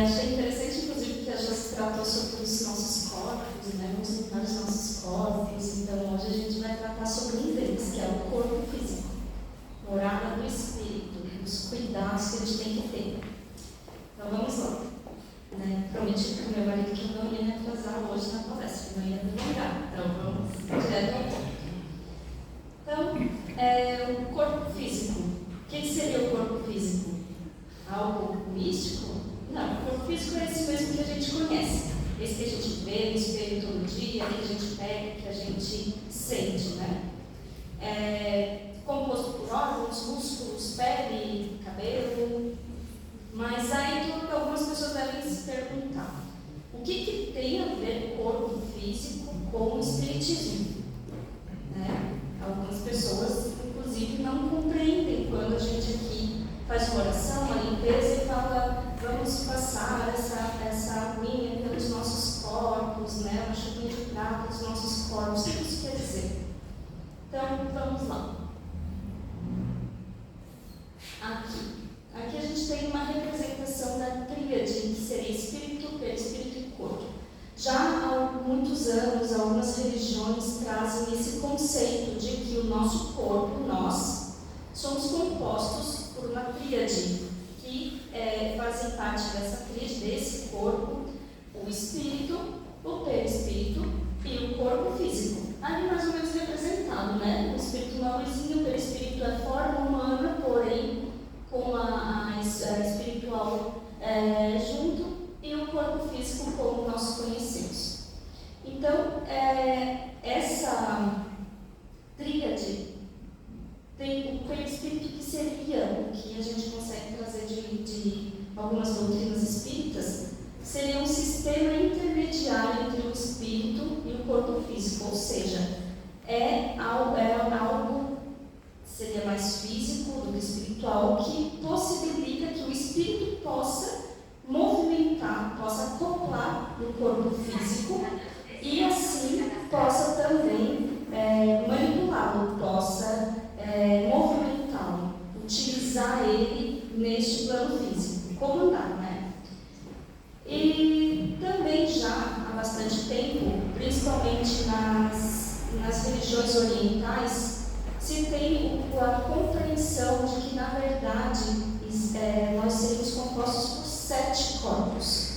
achei interessante, inclusive, que a Josi tratou sobre os nossos corpos, né? Vamos limpar os nossos corpos. Então, hoje a gente vai tratar sobre um deles, que é o corpo físico, morada do espírito, os cuidados que a gente tem que ter. Então, vamos lá. Né? Prometi para o meu marido que eu não ia me atrasar hoje na palestra, não ia demorar. Então, vamos direto ao ponto. Então, o corpo físico. O que seria o corpo físico? Algo místico? Não, o corpo físico é esse mesmo que a gente conhece. Esse que a gente vê no espelho todo dia, que a gente pega, que a gente sente, né? É composto por órgãos, músculos, pele, cabelo. Mas aí algumas pessoas devem se perguntar: o que tem a ver o corpo físico com o espiritismo? Né? Algumas pessoas, inclusive, não compreendem quando a gente aqui faz uma oração, uma limpeza e fala: vamos passar essa aguinha pelos nossos corpos, né? Uma chuvinha de prata dos nossos corpos. O que isso quer dizer? Então, vamos lá. Aqui a gente tem uma representação da tríade, que seria espírito, perispírito e corpo. Já há muitos anos, algumas religiões trazem esse conceito de que o nosso corpo, nós, somos compostos por uma tríade, que fazem parte dessa tríade, desse corpo, o espírito, o perispírito e o corpo físico. Ali mais ou menos representado, né? O espírito não é luzinho, o perispírito é forma humana, porém com a espiritual junto, e o corpo físico como nós conhecemos. Então, essa tríade tem o perispírito, que seria o que a gente consegue trazer de algumas doutrinas espíritas, seria um sistema intermediário entre o espírito e o corpo físico, ou seja, é algo seria mais físico do que espiritual, que possibilita que o espírito possa movimentar, possa acoplar no corpo físico e assim possa também manipulá-lo, possa movimentá-lo, utilizar ele neste plano físico, comandar, né? E também já há bastante tempo, principalmente nas religiões orientais, se tem a compreensão de que, na verdade, nós seríamos compostos por 7 corpos,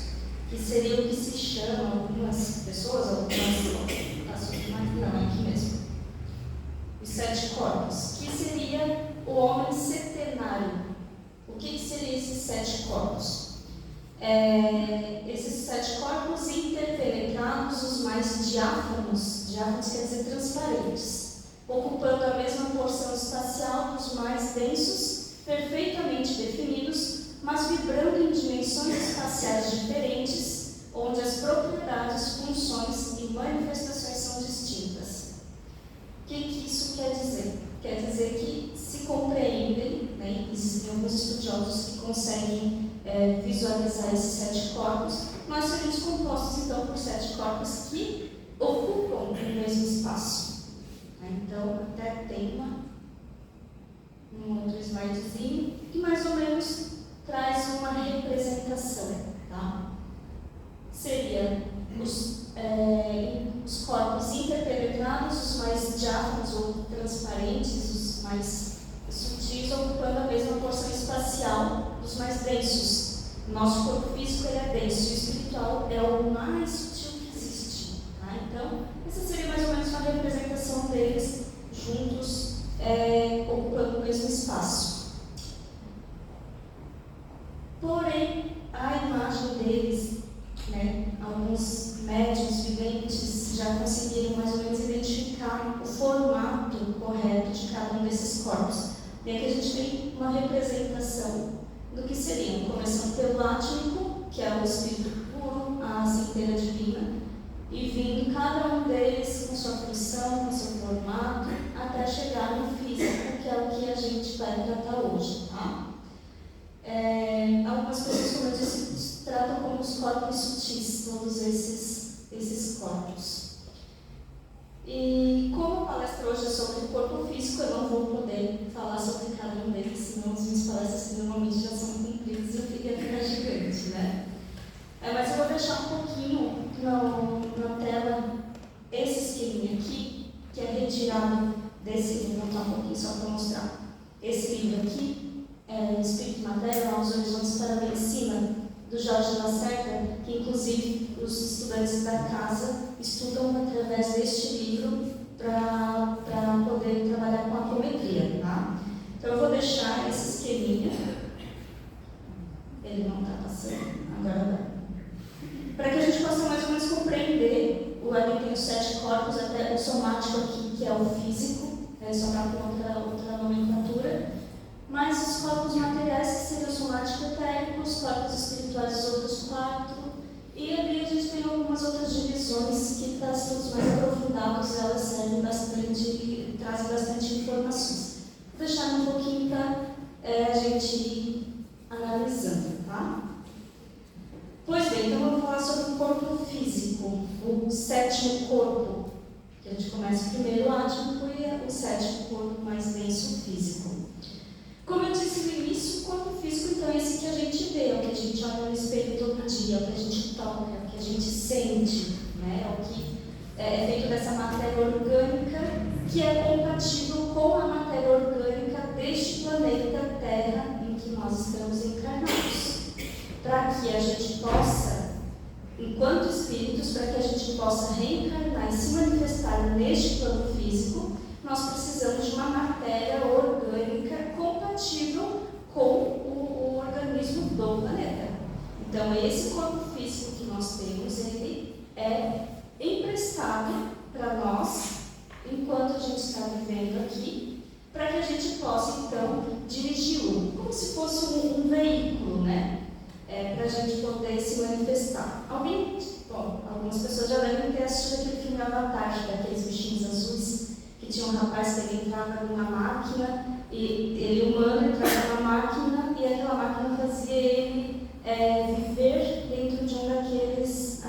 que seria o que se chama, algumas pessoas, aqui mesmo, os 7 corpos, que seria o homem setenário. O que seria esses 7 corpos? Esses 7 corpos interpenetrados, os mais diáfanos quer dizer transparentes, ocupando a mesma porção espacial dos mais densos, perfeitamente definidos, mas vibrando em dimensões espaciais diferentes, onde as propriedades, funções e manifestações são distintas. O que isso quer dizer? Quer dizer que se compreendem, né, existem alguns estudiosos que conseguem visualizar esses 7 corpos, nós seríamos compostos então por 7 corpos que ocupam o mesmo espaço. Então, até tem um outro slidezinho que mais ou menos traz uma representação, tá? Seria os corpos interpenetrados, os mais diáfanos ou transparentes, os mais sutis, ocupando a mesma porção espacial dos mais densos. Nosso corpo físico é denso, e o espiritual é o mais sutil que existe, tá? Então, essa seria mais ou menos uma representação deles juntos, ocupando o mesmo espaço. Porém, a imagem deles, né, alguns médiuns videntes já conseguiram mais ou menos identificar o formato correto de cada um desses corpos. E aqui a gente tem uma representação do que seriam, começando pelo átmico, que é o espírito puro, a centelha divina, e vindo cada um deles com sua função, com seu formato, até chegar no físico, que é o que a gente vai tratar hoje, tá? Algumas pessoas, como eu disse, tratam como os corpos sutis, todos esses corpos. E como a palestra hoje é sobre o corpo físico, eu não vou poder falar sobre cada um deles, senão as minhas palestras normalmente já são cumpridas e ia ficar gigante, né? estudantes da casa estudam através deste livro para poder trabalhar com a apometria, tá? Então eu vou deixar esse esqueminha. Ele não está passando, agora vai. Para que a gente possa mais ou menos compreender, ali tem os 7 corpos, até o somático aqui, que é o físico, só para outra nomenclatura, mas os corpos materiais, que seriam o somático etérico, os corpos espirituais, os outros 4, e ali a gente tem algumas outras divisões que, para estudos mais aprofundados, elas servem bastante, trazem bastante informações. Vou deixar um pouquinho para a gente ir analisando, tá? Pois bem, então eu vou falar sobre o corpo físico, o 7º corpo, que a gente começa primeiro o átmico e o 7º corpo mais denso, físico. Como eu disse no início, o corpo físico então é esse que a gente vê, é o que a gente olha no espelho todo dia, é o que a gente toca, é o que a gente sente, né? É o que é feito dessa matéria orgânica que é compatível com a matéria orgânica deste planeta Terra em que nós estamos encarnados. Para que a gente possa, enquanto espíritos, para que a gente possa reencarnar e se manifestar neste plano físico, nós precisamos de uma matéria orgânica compatível com o organismo do planeta. Então, esse corpo físico que nós temos, ele é emprestado para nós, enquanto a gente está vivendo aqui, para que a gente possa, então, dirigi-lo, como se fosse um veículo, né? Para a gente poder se manifestar. Algumas pessoas já devem ter assistido aquele filme Avatar, daqueles bichinhos azuis, que tinha um rapaz que ele entrava numa máquina, e ele humano entrava numa máquina, e aquela máquina fazia ele viver dentro de um daqueles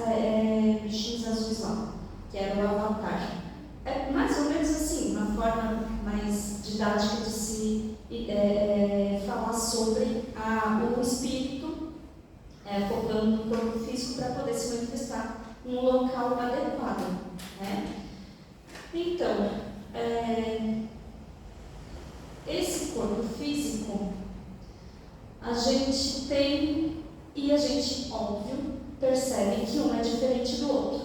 bichinhos azuis lá, que era o Avatar. É mais ou menos assim, uma forma mais didática de se falar sobre o espírito, focando no corpo físico para poder se manifestar num local adequado, né? Então, esse corpo físico, a gente tem, e a gente, óbvio, percebe que um é diferente do outro.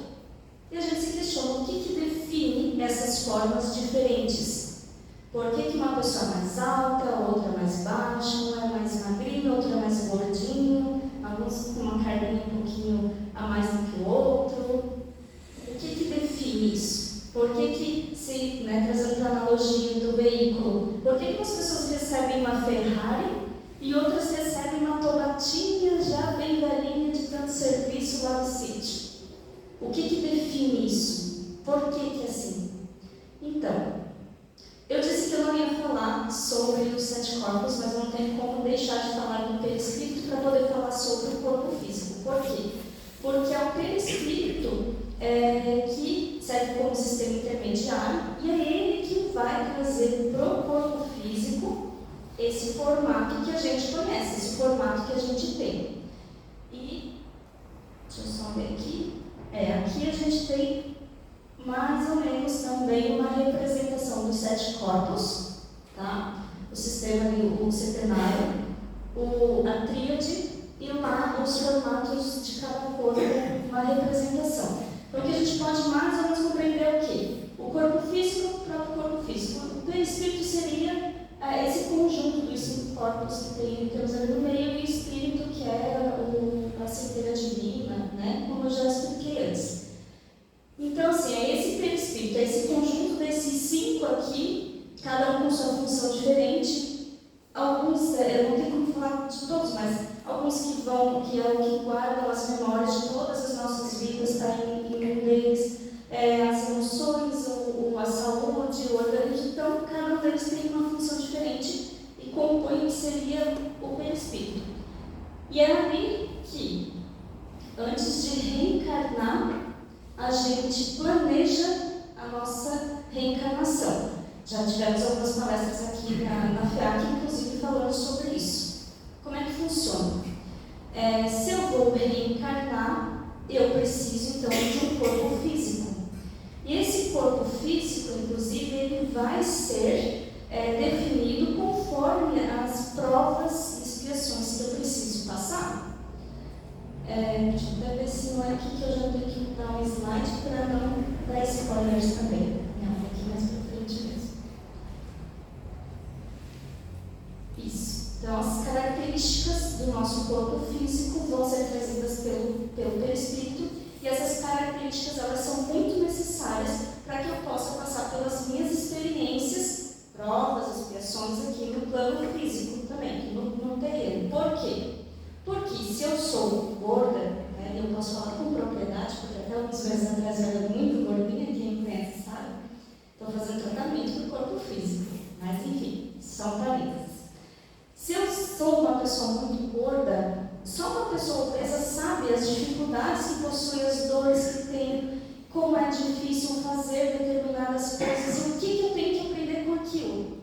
E a gente se questiona o que define essas formas diferentes. Por que uma pessoa é mais alta, outra mais baixa, um é mais magrinho, outro é mais gordinho, alguns com uma carninha um pouquinho a mais do que o outro? O que define isso? Por que se, trazendo a analogia do veículo, por que umas pessoas recebem uma Ferrari e outras recebem uma Tomatinha já bem velhinha de tanto serviço lá no sítio? O que define isso? Por que é assim? Então, eu disse que eu não ia falar sobre os 7 corpos, mas eu não tenho como deixar de falar do perispírito para poder falar sobre o corpo físico. Por quê? Porque é o perispírito que serve como sistema intermediário e é ele que vai trazer para o corpo físico esse formato que a gente conhece, esse formato que a gente tem. E, deixa eu só ver aqui, aqui a gente tem mais ou menos também uma representação dos 7 corpos, tá? O sistema ali, o setenário, a tríade e lá os formatos de cada corpo, uma representação. Então, que a gente pode mais ou menos compreender o quê? O corpo físico, o próprio corpo físico. O perispírito seria esse conjunto dos 5 corpos que temos ali no meio, e o espírito, que é a centelha divina, né? Como eu já expliquei antes. Então, assim, é esse perispírito, é esse conjunto desses 5 aqui, cada um com sua função diferente. Alguns, eu não tenho como falar de todos, mas alguns que é o que guardam as memórias de todas as nossas vidas, está em um deles, as emoções, a saúde, o organismo. Então, cada um deles tem uma função diferente e compõe o que seria o perispírito. E é ali que, antes de reencarnar, a gente planeja a nossa reencarnação. Já tivemos algumas palestras aqui na FEAC, inclusive falando sobre isso. Como é que funciona? Se eu vou reencarnar, eu preciso então de um corpo físico. E esse corpo físico, inclusive, ele vai ser definido conforme as provas e expiações que eu preciso passar. Deixa eu ver se não é aqui que eu já tenho que dar um slide para não dar spoilers também. Não, aqui mais para frente mesmo. Isso. Então, as características do nosso corpo físico vão ser trazidas pelo perispírito, e essas características elas são muito necessárias para que eu possa passar pelas minhas experiências, provas, expiações aqui no plano físico também, aqui no terreno. Por quê? Porque se eu sou gorda, né, eu posso falar com propriedade, porque até alguns meses atrás eu era muito gordinha, quem me conhece sabe, estou fazendo tratamento do corpo físico, mas enfim, são parênteses. Se eu sou uma pessoa muito gorda, só uma pessoa obesa sabe as dificuldades que possui, as dores que tem, como é difícil fazer determinadas coisas e o que eu tenho que aprender com aquilo.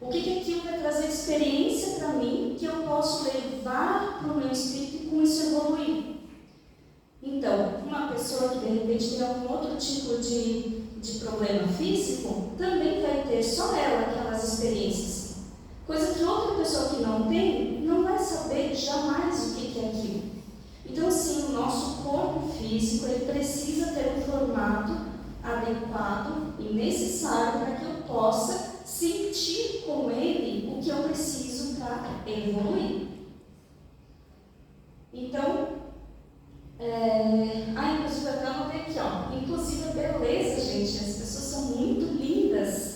O que aquilo vai trazer experiência para mim que eu posso levar para o meu espírito e com isso evoluir. Então, uma pessoa que de repente tem algum outro tipo de problema físico, também vai ter só ela aquelas experiências. Coisa que outra pessoa que não tem, não vai saber jamais o que é aquilo. Então, sim, o nosso corpo físico, ele precisa ter um formato adequado e necessário para que eu possa sentir com ele o que eu preciso para evoluir. Então, inclusive até anotei aqui, ó. Inclusive a beleza, gente, as pessoas são muito lindas.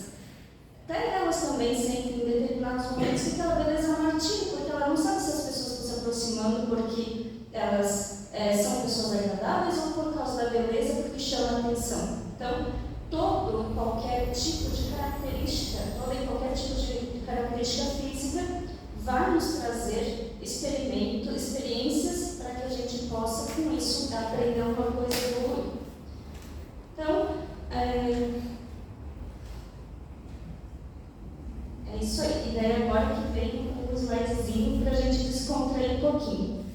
Até elas também sentem em determinados momentos que aquela beleza é uma artigo, porque ela não sabe se as pessoas estão se aproximando porque elas são pessoas agradáveis ou por causa da beleza, porque chama a atenção. Então, qualquer tipo de característica, qualquer tipo de característica física vai nos trazer experiências para que a gente possa, com isso, aprender uma coisa e evoluir. Então, é isso aí. E daí agora que vem um slidezinho para a gente descontrair um pouquinho.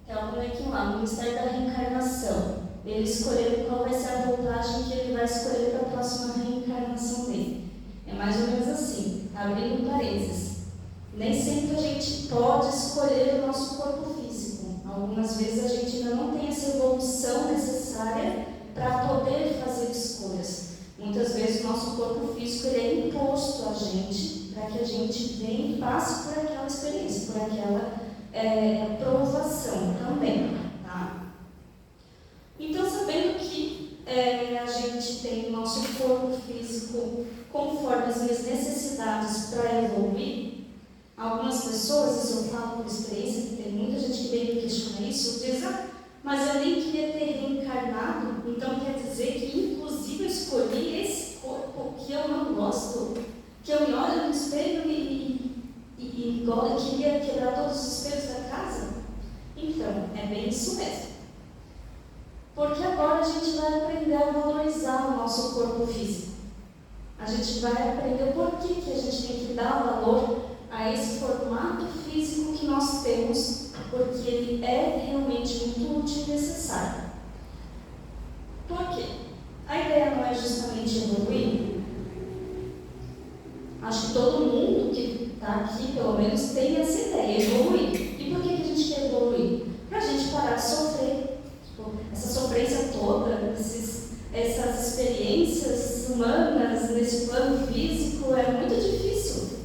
Então, o bonequinho lá, no Ministério da Reencarnação. Ele escolheu qual vai ser a voltagem que ele vai escolher para a próxima reencarnação dele. É mais ou menos assim, abrindo parênteses. Nem sempre a gente pode escolher o nosso corpo físico. Algumas vezes a gente ainda não tem essa evolução necessária para poder fazer escolhas. Muitas vezes o nosso corpo físico ele é imposto a gente para que a gente venha e passe por aquela experiência, por aquela provação também. Tá? Então, sabendo que a gente tem o nosso corpo físico conforme as minhas necessidades para evoluir, algumas pessoas, isso eu falo por experiência, que tem muita gente que vem me questionar isso, diz, mas eu nem queria ter reencarnado, então quer dizer que inclusive eu escolhi esse corpo que eu não gosto, que eu me olho no espelho e queria quebrar todos os espelhos da casa? Então, é bem isso mesmo. Porque agora a gente vai aprender a valorizar o nosso corpo físico. A gente vai aprender por que a gente tem que dar valor a esse formato físico que nós temos, porque ele é realmente muito útil e necessário. Por quê? A ideia não é justamente evoluir? Acho que todo mundo que está aqui, pelo menos, tem essa ideia, evoluir. E por que a gente quer evoluir? Para a gente parar de sofrer. Essa sofrência toda, essas experiências humanas nesse plano físico é muito difícil.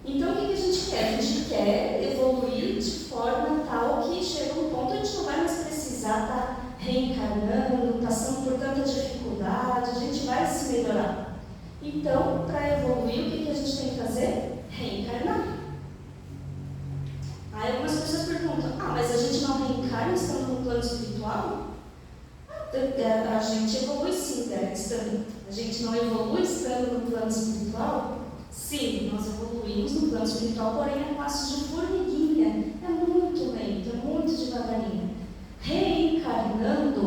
Então, o que a gente quer? A gente quer evoluir de forma tal que chega um ponto a gente não vai mais precisar estar reencarnando, passando por tanta dificuldade, a gente vai se melhorar. Então, para evoluir, o que a gente tem que fazer? Reencarnar. Aí algumas pessoas perguntam, mas a gente não reencarna estando no plano espiritual? A gente evolui sim, né? A gente não evolui estando no plano espiritual? Sim, nós evoluímos no plano espiritual, porém é passo de formiguinha, é muito lento, é muito devagarinho. Reencarnando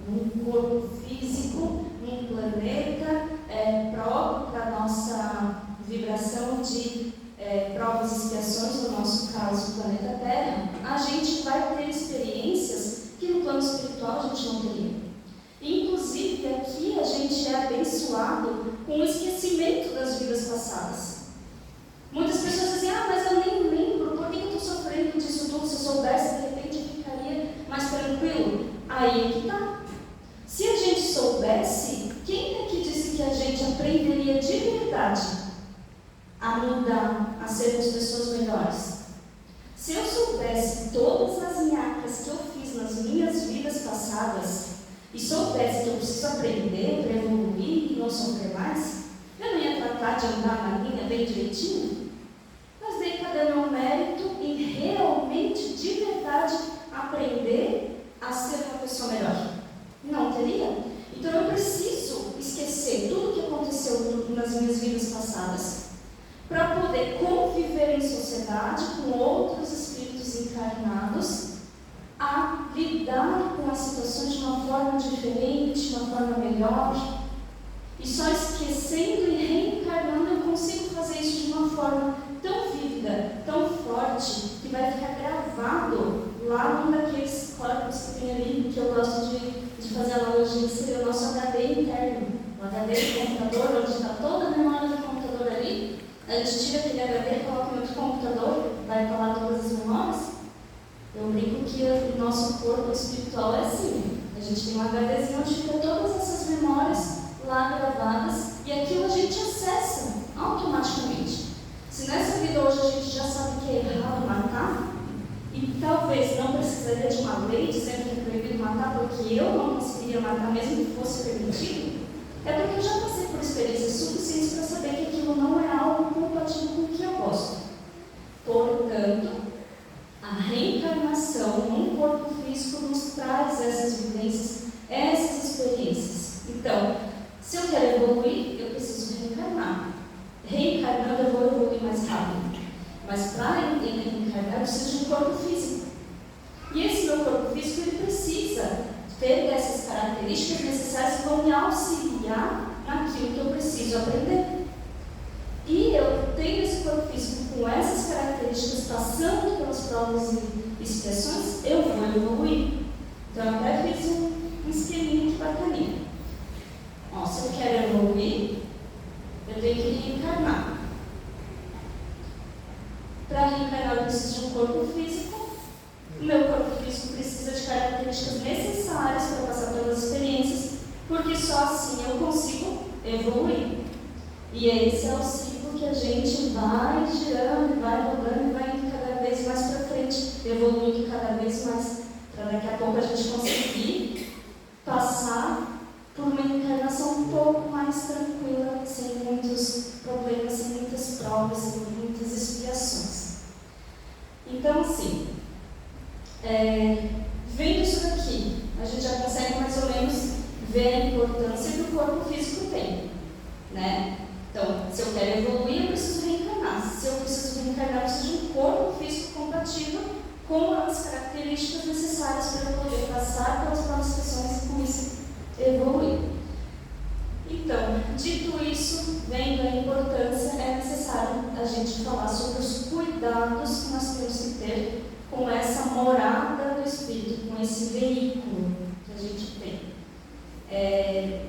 num corpo físico, num planeta próprio para a nossa vibração de provas e expiações, no nosso caso, o planeta Terra, a gente vai ter experiências que no plano espiritual a gente não teria. Inclusive, aqui a gente é abençoado com o esquecimento das vidas passadas. Muitas pessoas dizem, mas eu nem lembro, por que eu estou sofrendo disso tudo? Se eu soubesse, de repente eu ficaria mais tranquilo. Aí é que está. e soubesse que eu preciso aprender para evoluir e não sofrer mais, eu não ia tratar de andar na linha bem direitinho? Mas daí cadê meu mérito em realmente, de verdade, aprender a ser uma pessoa melhor? Não teria. Então eu preciso esquecer tudo o que aconteceu nas minhas vidas passadas para poder conviver em sociedade com outros espíritos encarnados, a lidar com as situações de uma forma diferente, de uma forma melhor. E só esquecendo e reencarnando eu consigo fazer isso de uma forma tão vívida, tão forte, que vai ficar gravado lá num daqueles corpos que tem ali, que eu gosto de fazer analogia, que seria o nosso HD interno. O HD do computador, onde está toda a memória do computador ali. A gente tira aquele HD, coloca em outro computador, vai falar todas as memórias. Eu brinco que o nosso corpo espiritual é assim. A gente tem um HDzinho onde fica todas essas memórias lá gravadas e aquilo a gente acessa automaticamente. Se nessa vida hoje a gente já sabe que é errado matar, e talvez não precisaria de uma lei dizendo que é proibido matar, porque eu não conseguiria matar mesmo que fosse permitido, é porque eu já passei por experiências suficientes para saber que aquilo não é algo compatível com o que eu gosto. Portanto, a reencarnação num corpo físico nos traz essas vivências, essas experiências. Então, se eu quero evoluir, eu preciso reencarnar. Reencarnando, eu vou evoluir mais rápido. Mas para reencarnar, eu preciso de um corpo físico. E esse meu corpo físico, ele precisa ter dessas características necessárias que vão me auxiliar naquilo que eu preciso aprender. E eu tenho esse corpo físico com essas características, passando pelas provas e expiações, eu vou evoluir. Então, eu até fiz um esqueminha aqui bacaninha. Se eu quero evoluir, eu tenho que reencarnar. Para reencarnar, eu preciso de um corpo físico. O meu corpo físico precisa de características necessárias para passar pelas experiências, porque só assim eu consigo evoluir. E esse é o ciclo que a gente vai girando, vai rodando e vai indo cada vez mais para frente, evoluindo cada vez mais, para daqui a pouco a gente conseguir passar por uma encarnação um pouco mais tranquila, sem muitos problemas, sem muitas provas, sem muitas expiações. Então, assim, vendo isso daqui, a gente já consegue mais ou menos ver a importância que o corpo físico tem, né? Então, se eu quero evoluir, eu preciso reencarnar. Se eu preciso reencarnar, eu preciso de um corpo físico compatível com as características necessárias para eu poder passar pelas próprias questões e com isso evoluir. Então, dito isso, vendo a importância, é necessário a gente falar sobre os cuidados que nós temos que ter com essa morada do Espírito, com esse veículo que a gente tem.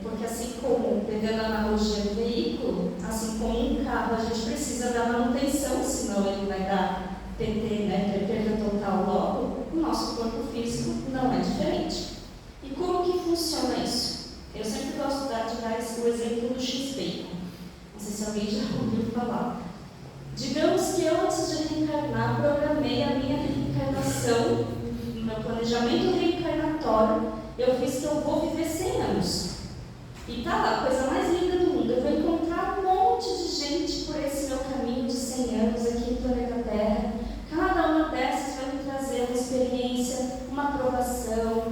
Porque assim como, pegando a analogia do veículo, assim como um carro, a gente precisa dar manutenção, senão ele vai dar PT, né, perda total logo, o nosso corpo físico não é diferente. E como que funciona isso? Eu sempre gosto de dar o exemplo do X-Bacon. Não sei se alguém já ouviu falar. Digamos que eu, antes de reencarnar, programei a minha reencarnação, no meu planejamento reencarnatório, eu fiz que eu vou viver 100 anos. E tá lá, a coisa mais linda do mundo. Eu vou encontrar um monte de gente por esse meu caminho de 100 anos aqui no planeta Terra. Cada uma dessas vai me trazer uma experiência, uma aprovação,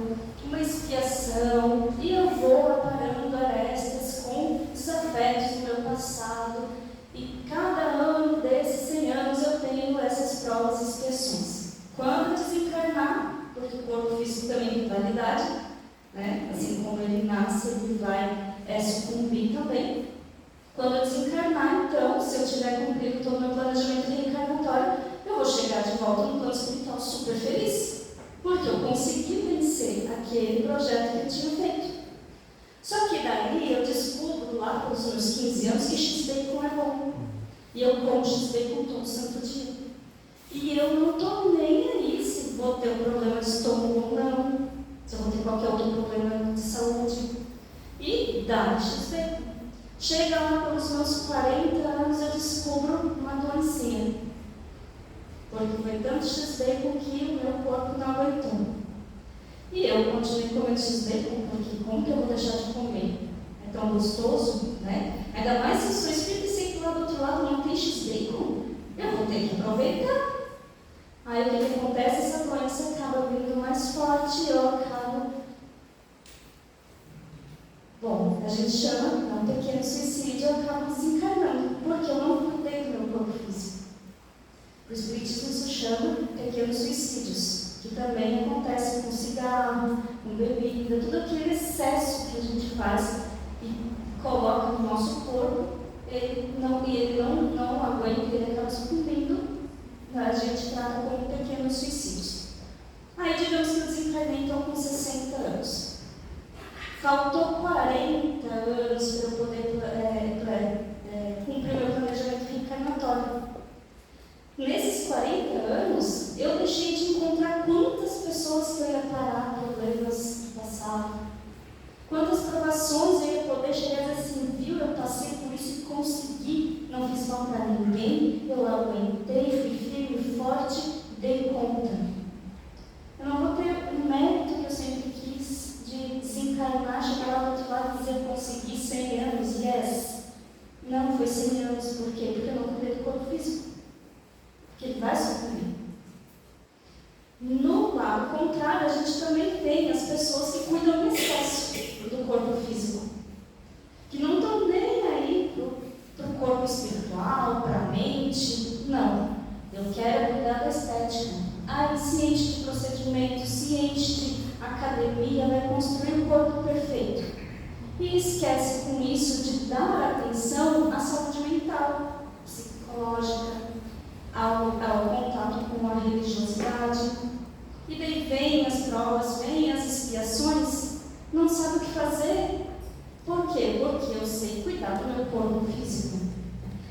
uma expiação, e eu vou aparando arestas com os afetos do meu passado, e cada ano desses 100 anos eu tenho essas provas e expiações. Quando eu desencarnar, porque o corpo físico também tem validade, né? Assim como ele nasce, ele vai sucumbir também. Quando eu desencarnar, então, se eu tiver cumprido todo o meu planejamento reencarnatório, eu vou chegar de volta no plano espiritual super feliz, porque eu consegui vencer aquele projeto que eu tinha feito. Só que daí eu descubro lá pelos meus 15 anos que X-Bacon é bom. E eu como X-Bacon todo santo dia. E eu não estou nem aí se vou ter um problema de estômago ou não, se eu vou ter qualquer outro problema de saúde. E dá X-Bacon. Chega lá pelos meus 40 anos, eu descubro uma doencinha. Porque foi tanto X-Bacon que o meu corpo não aguentou. E eu continue comendo X-Bacon, porque como que eu vou deixar de comer? É tão gostoso, né? Ainda mais se o seu espírito sempre lá do outro lado não tem X-Bacon, eu vou ter que aproveitar. Aí o que acontece? Essa doença acaba vindo mais forte, eu acabo... Bom, a gente chama um pequeno suicídio, eu acabo desencarnando, porque eu não cuidei do meu corpo físico. O Espiritismo se chama pequenos suicídios, que também acontece com cigarro, com bebida, todo aquele excesso que a gente faz e coloca no nosso corpo, ele não aguenta, ele acaba sucumbindo, a gente trata como pequenos suicídios. Aí digamos que eu desencarnei então com 60 anos. Faltou 40 anos para eu poder cumprir meu planejamento reencarnatório. Nesses 40 anos, eu deixei de encontrar quantas pessoas que eu ia parar problemas do passado, quantas provações eu ia poder chegar a dizer assim, viu, eu passei por isso e consegui, não fiz mal para ninguém, eu aguentei, fui firme e forte, dei conta. Eu não vou ter o mérito que eu sempre quis de desencarnar, chegar lá do outro lado e dizer eu consegui 100 anos, yes. Não, foi 100 anos, por quê? Porque eu não cuidei do corpo físico. Que ele vai sucumbir. No lado contrário, a gente também tem as pessoas que cuidam em excesso do corpo físico, que não estão nem aí para o corpo espiritual, para a mente. Não, eu quero cuidar da estética. Aí, ciente de procedimento, ciente de academia, vai construir o corpo perfeito. E esquece com isso de dar atenção à saúde mental, psicológica, ao contato com a religiosidade. E daí vem as provas, vem as expiações, não sabe o que fazer. Por quê? Porque eu sei cuidar do meu corpo físico.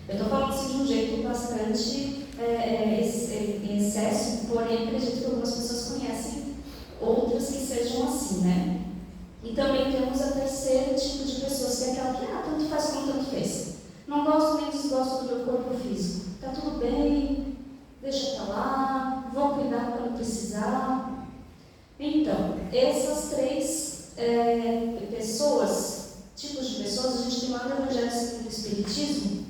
Eu estou falando assim de um jeito bastante em excesso, porém acredito que algumas pessoas conhecem outras que sejam assim, né? E também temos a terceiro tipo de pessoas, que é aquela que, tanto faz como tanto fez. Não gosto nem desgosto do meu corpo físico. Tá tudo bem, deixa pra lá, vou cuidar quando precisar. Então, essas três tipos de pessoas, a gente tem lá no Evangelho segundo o Espiritismo.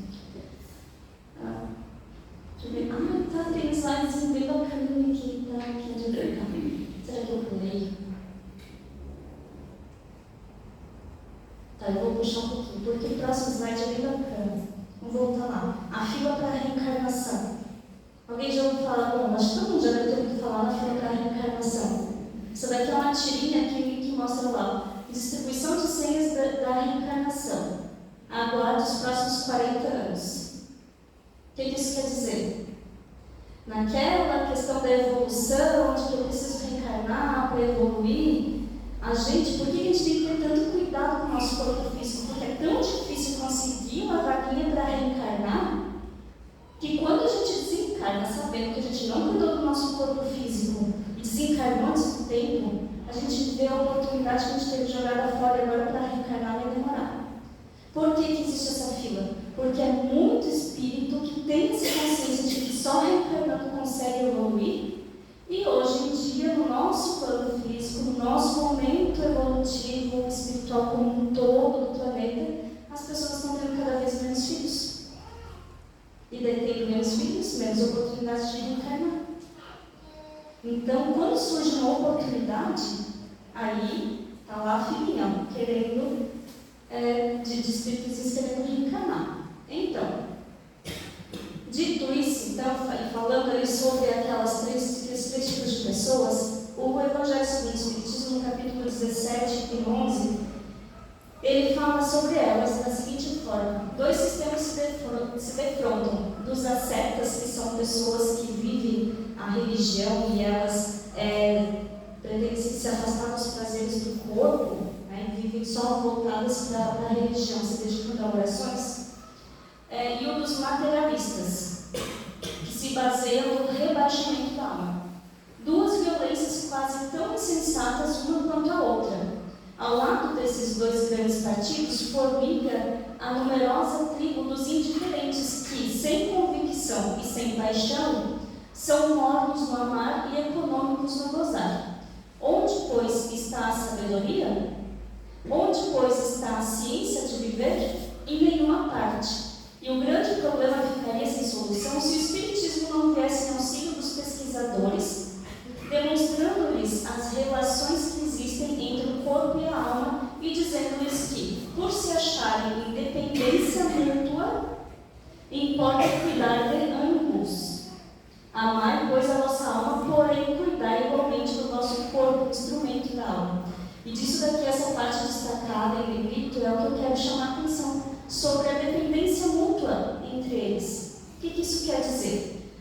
Deixa eu ver. Tem slides bem bacaninho aqui, tá? Aqui à direita. Será que eu pulei? Tá, eu vou puxar um pouquinho, porque o próximo slide é bem bacana. Vamos voltar lá. A fila para a reencarnação. Alguém já ouviu falar? Bom, acho que todo mundo já deve ter ouvido falar na fila para a reencarnação. Isso daqui é uma tirinha que mostra lá. Distribuição de senhas da reencarnação. Aguarde os próximos 40 anos. O que isso quer dizer? Naquela questão da evolução, de que eu preciso reencarnar para evoluir, por que a gente tem que ter tanto cuidado com o nosso corpo físico? Porque é tão difícil conseguir uma vaguinha para reencarnar, que quando a gente desencarna, sabendo que a gente não cuidou do nosso corpo físico e desencarnou antes do tempo, a gente vê a oportunidade que a gente teve jogada fora e agora para reencarnar vai demorar. Por que existe essa fila? Porque é muito espírito que tem essa consciência de que só reencarnando consegue evoluir. E hoje em dia, no nosso plano físico, no nosso momento evolutivo, espiritual como um todo do planeta, as pessoas estão tendo cada vez menos filhos. E daí tendo menos filhos, menos oportunidades de reencarnar. Então, quando surge uma oportunidade, aí está lá a filhinha, querendo, de espíritos querendo reencarnar. Então, dito isso, então, e falando ali sobre aqueles três tipos de pessoas, o Evangelho segundo o Espiritismo, no capítulo 17 e 11, ele fala sobre elas da seguinte forma: dois sistemas se defrontam, dos ascetas, que são pessoas que vivem a religião e elas pretendem se afastar dos prazeres do corpo, né, e vivem só voltadas para a religião, se dedicando a orações. E o dos materialistas, que se baseiam no rebaixamento da alma. Duas violências quase tão insensatas uma quanto a outra. Ao lado desses dois grandes partidos, formiga a numerosa tribo dos indiferentes que, sem convicção e sem paixão, são mornos no amar e econômicos no gozar. Onde, pois, está a paciência de viver em nenhuma parte. E o grande problema ficaria sem solução se o Espiritismo não viesse em auxílio dos pesquisadores, demonstrando-lhes as relações que existem entre o corpo e a alma e dizendo-lhes que, por se acharem em dependência mútua, importa cuidar de ambos. Amai, pois, a vossa alma, porém cuidar igualmente do vosso corpo, instrumento da alma. E disso daqui, essa parte destacada em negrito, é o que eu quero chamar a atenção, sobre a dependência mútua entre eles. O que isso quer dizer?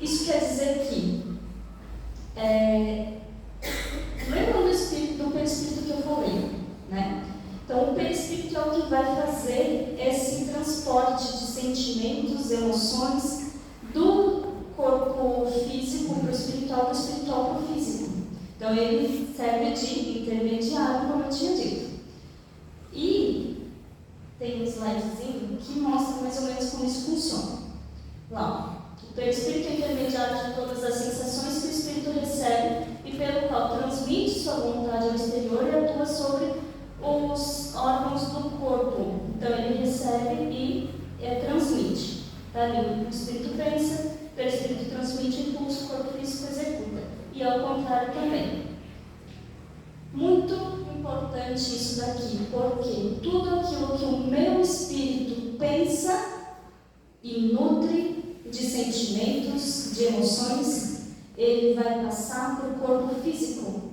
Isso quer dizer que, lembra do perispírito que eu falei, né? Então, o perispírito é o que vai fazer esse transporte de sentimentos, emoções, do corpo físico para o espiritual, do espiritual para o físico. Então, ele serve de intermediário, como eu tinha dito. E tem um slidezinho que mostra mais ou menos como isso funciona. Lá, o perispírito é intermediário de todas as sensações que o espírito recebe e pelo qual transmite sua vontade ao exterior e atua sobre os órgãos do corpo. Então, ele recebe e transmite. Dali, o espírito pensa, o perispírito transmite o impulso, o corpo físico executa. E ao contrário também. Muito importante isso daqui, porque tudo aquilo que o meu espírito pensa e nutre de sentimentos, de emoções, ele vai passar para o corpo físico.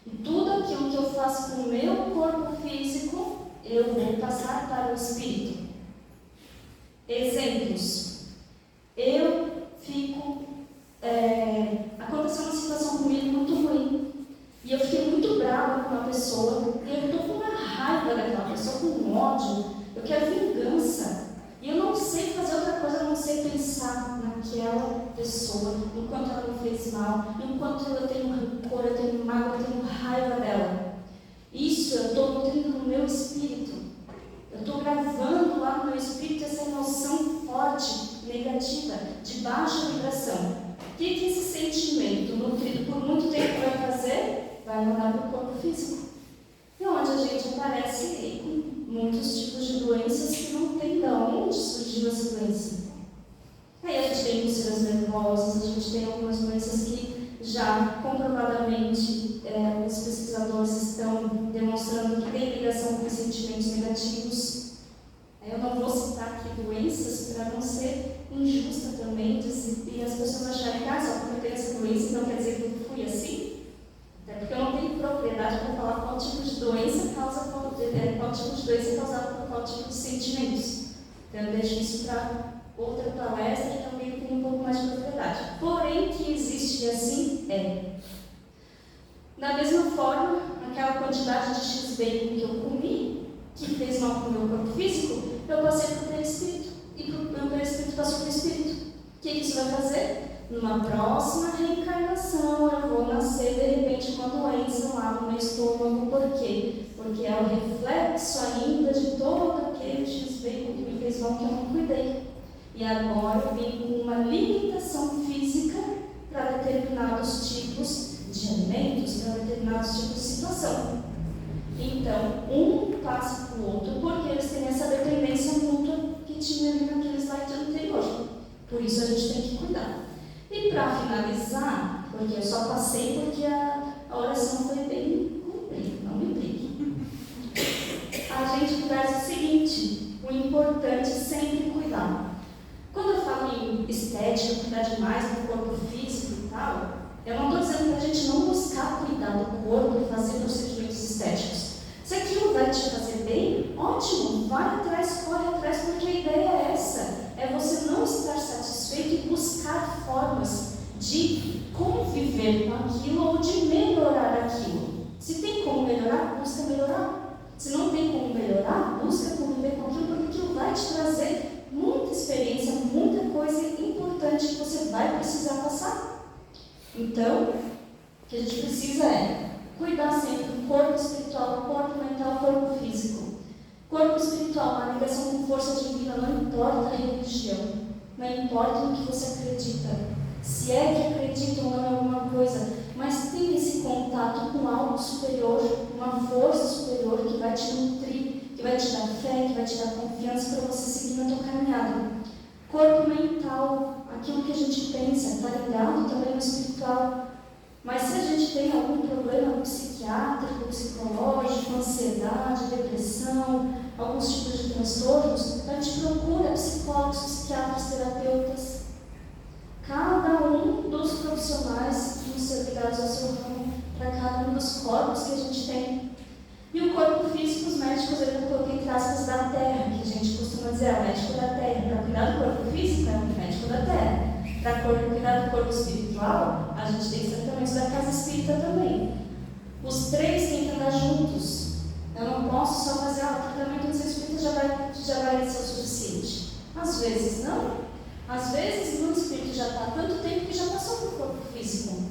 E tudo aquilo que eu faço com o meu corpo físico, eu vou passar para o espírito. Exemplos. Eu fico... aconteceu uma situação comigo muito ruim. E eu fiquei muito brava com uma pessoa. E eu estou com uma raiva daquela pessoa, com ódio. Eu quero vingança. E eu não sei fazer outra coisa, eu não sei pensar naquela pessoa, enquanto ela me fez mal, enquanto eu tenho rancor, eu tenho mágoa, eu tenho raiva dela. Isso eu estou nutrindo no meu espírito. Eu estou gravando lá no meu espírito essa emoção forte, negativa, de baixa vibração. O que esse sentimento nutrido por muito tempo vai fazer? Vai mandar para o corpo físico. E onde a gente aparece com muitos tipos de doenças que não tem de onde surgiu essa doença. Aí a gente tem úlceras nervosas, a gente tem algumas doenças que já comprovadamente os pesquisadores estão demonstrando que tem ligação com sentimentos negativos. Eu não vou citar aqui doenças para não ser injusta também e as pessoas acharem que só porque eu tenho essa doença, então quer dizer que eu fui assim. Até porque eu não tenho propriedade para falar qual tipo de doença causa qual tipo de doença causada por qual tipo de sentimentos. Então eu deixo isso para outra palestra que também tem um pouco mais de propriedade. Porém, que existe assim Da mesma forma, aquela quantidade de X-bacon que eu comi, que fez mal para o meu corpo físico, eu passei para o perispírito. E o meu perispírito passou para o espírito. O que isso vai fazer? Numa próxima reencarnação, eu vou nascer de repente com uma doença lá no meu estômago. Por quê? Porque é o reflexo ainda de todo aquele X-bacon que me fez mal, que eu não cuidei. E agora eu vim com uma limitação física para determinados tipos de alimentos, para determinados tipos de situação. Então, um passa para o outro porque eles têm essa dependência mútua que tinha ali naquele slide anterior. Por isso a gente tem que cuidar. E para finalizar, porque eu só passei porque a oração foi bem cumprida, não me brigue. A gente faz o seguinte: o importante é sempre cuidar. Quando eu falo em estética, cuidar demais do corpo físico e tal, eu não estou dizendo para a gente não buscar cuidar do corpo e fazer procedimentos estéticos. Se aquilo vai te fazer bem, ótimo, vai atrás, corre atrás, porque a ideia é essa. É você não estar satisfeito e buscar formas de conviver com aquilo ou de melhorar aquilo. Se tem como melhorar, busca melhorar. Se não tem como melhorar, busca conviver com aquilo, porque aquilo vai te trazer muita experiência, muita coisa importante que você vai precisar passar. Então, o que a gente precisa é cuidar sempre do corpo espiritual, corpo mental, corpo físico. Corpo espiritual, uma ligação com força divina, não importa a religião, não importa no que você acredita, se é que acredita ou não em alguma coisa, mas tem esse contato com algo superior, uma força superior que vai te nutrir, que vai te dar fé, que vai te dar confiança para você seguir na tua caminhada. Corpo mental, aquilo que a gente pensa, está ligado também no espiritual. Mas se a gente tem algum problema psiquiátrico, psicológico, ansiedade, depressão, alguns tipos de transtornos, a gente procura psicólogos, psiquiatras, terapeutas. Cada um dos profissionais vão ser ligados ao seu ramo, para cada um dos corpos que a gente tem. E o corpo físico, os médicos, eu coloquei entre aspas da terra, que a gente costuma dizer, é o médico da terra. Para cuidar do corpo físico, é o médico da terra. Para cuidar do corpo espiritual, a gente tem tratamentos da casa espírita também. Os três têm que andar juntos. Eu não posso só fazer, o tratamento do espírito já vai ser o suficiente. Às vezes não. Às vezes o espírito já está há tanto tempo que já passou para o corpo físico.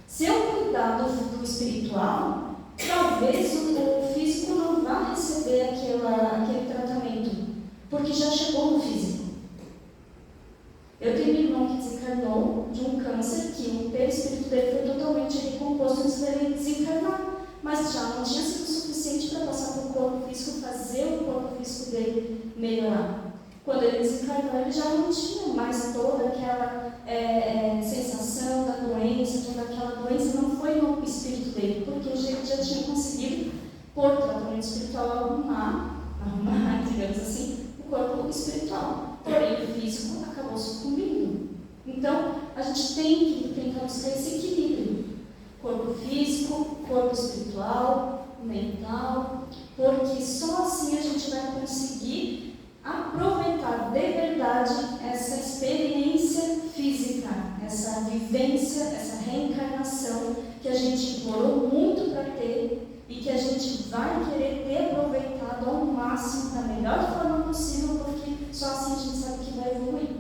Se eu cuidar do espiritual, talvez o físico não vá receber aquele tratamento, porque já chegou no físico. Eu tenho um irmão que desencarnou de um câncer, que o perispírito dele foi totalmente recomposto antes dele desencarnar, mas já não tinha sido suficiente para passar para o corpo físico, fazer o corpo físico dele melhorar. Quando ele desencarnou, ele já não tinha mais toda aquela sensação da doença, toda aquela doença não foi no espírito dele, porque ele já tinha conseguido, por tratamento espiritual, arrumar, digamos assim, o corpo espiritual. Porém, o físico acabou sucumbindo. Então, a gente tem que tentar buscar esse equilíbrio. Corpo físico, corpo espiritual, mental, porque só assim a gente vai conseguir aproveitar de verdade essa experiência física, essa vivência, essa reencarnação que a gente implorou muito para ter e que a gente vai querer ter aproveitado ao máximo, da melhor forma possível, porque só assim a gente sabe que vai evoluir.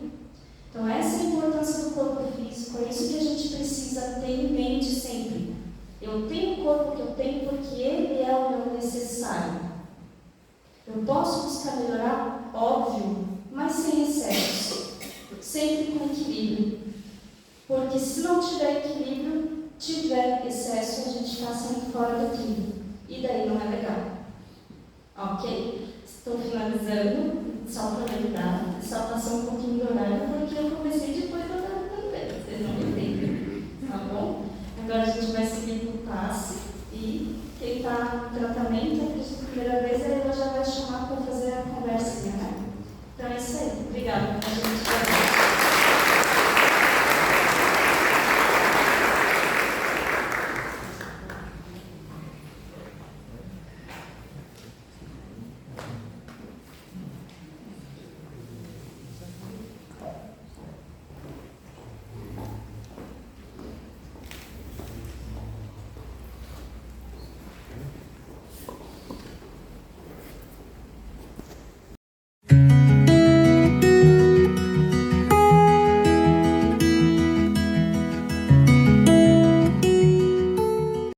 Então essa é a importância do corpo físico, é isso que a gente precisa ter em mente sempre. Eu tenho o corpo que eu tenho porque ele é o meu necessário. Eu posso buscar melhorar? Óbvio, mas sem excessos, sempre com equilíbrio. Porque se não tiver equilíbrio, tiver excesso, a gente está saindo fora do trilho. E daí não é legal. Ok? Estou finalizando, só para lembrar, só passou um pouquinho do horário, porque eu comecei depois da hora também, vocês não me entendem, tá bom? Agora a gente vai seguir para o passe e quem está no tratamento, a primeira vez, ela já vai chamar para fazer a conversinha, né? Então é isso aí. Obrigada. A gente vai